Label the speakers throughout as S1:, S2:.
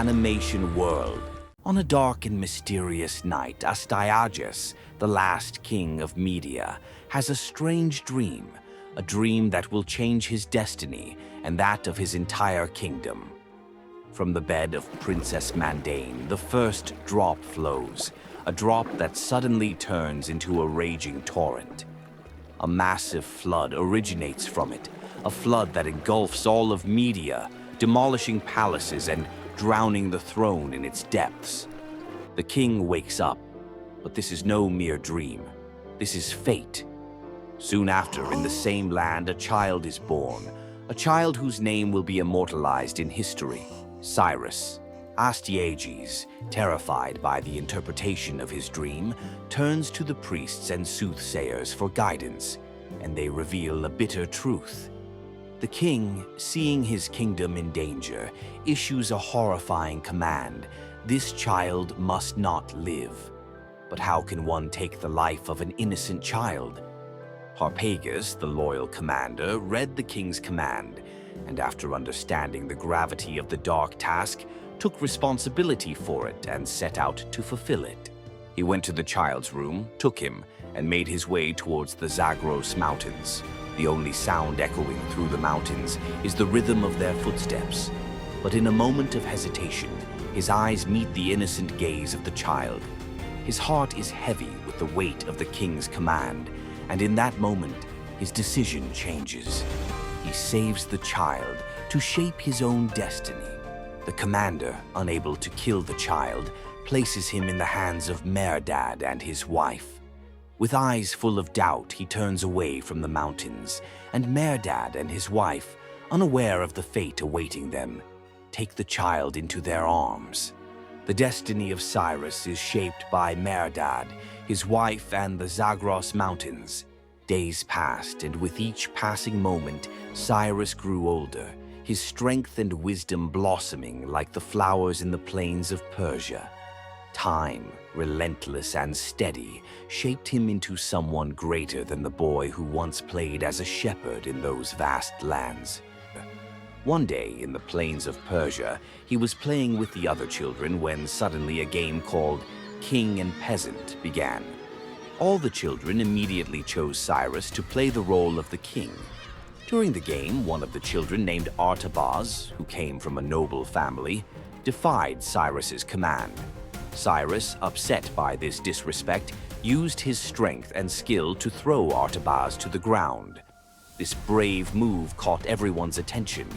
S1: animation world. On a dark and mysterious night, Astyages, the last king of Media, has a strange dream, a dream that will change his destiny and that of his entire kingdom. From the bed of Princess Mandane, the first drop flows, a drop that suddenly turns into a raging torrent. A massive flood originates from it, a flood that engulfs all of Media, demolishing palaces and drowning the throne in its depths. The king wakes up, but this is no mere dream. This is fate. Soon after, in the same land, a child is born, a child whose name will be immortalized in history, Cyrus. Astyages, terrified by the interpretation of his dream, turns to the priests and soothsayers for guidance, and they reveal a bitter truth. The king, seeing his kingdom in danger, issues a horrifying command: this child must not live. But how can one take the life of an innocent child? Harpagus, the loyal commander, read the king's command, and after understanding the gravity of the dark task, took responsibility for it and set out to fulfill it. He went to the child's room, took him, and made his way towards the Zagros Mountains. The only sound echoing through the mountains is the rhythm of their footsteps. But in a moment of hesitation, his eyes meet the innocent gaze of the child. His heart is heavy with the weight of the king's command, and in that moment, his decision changes. He saves the child to shape his own destiny. The commander, unable to kill the child, places him in the hands of Merdad and his wife. With eyes full of doubt, he turns away from the mountains, and Merdad and his wife, unaware of the fate awaiting them, take the child into their arms. The destiny of Cyrus is shaped by Merdad, his wife, and the Zagros Mountains. Days passed, and with each passing moment, Cyrus grew older, his strength and wisdom blossoming like the flowers in the plains of Persia. Time, relentless and steady, shaped him into someone greater than the boy who once played as a shepherd in those vast lands. One day, in the plains of Persia, he was playing with the other children when suddenly a game called King and Peasant began. All the children immediately chose Cyrus to play the role of the king. During the game, one of the children named Artabaz, who came from a noble family, defied Cyrus's command. Cyrus, upset by this disrespect, used his strength and skill to throw Artabaz to the ground. This brave move caught everyone's attention,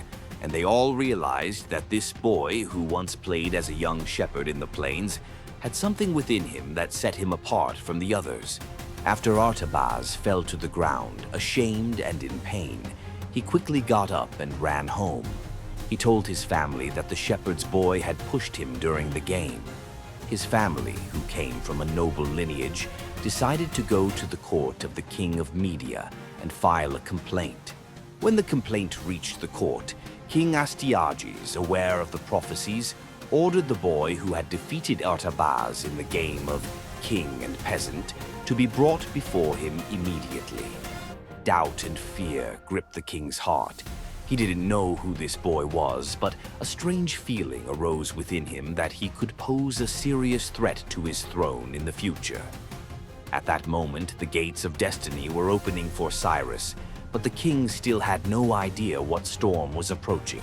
S1: and they all realized that this boy, who once played as a young shepherd in the plains, had something within him that set him apart from the others. After Artabaz fell to the ground, ashamed and in pain, he quickly got up and ran home. He told his family that the shepherd's boy had pushed him during the game. His family, who came from a noble lineage, decided to go to the court of the king of Media and file a complaint. When the complaint reached the court, King Astyages, aware of the prophecies, ordered the boy who had defeated Artabaz in the game of king and peasant to be brought before him immediately. Doubt and fear gripped the king's heart. He didn't know who this boy was, but a strange feeling arose within him that he could pose a serious threat to his throne in the future. At that moment, the gates of destiny were opening for Cyrus, but the king still had no idea what storm was approaching.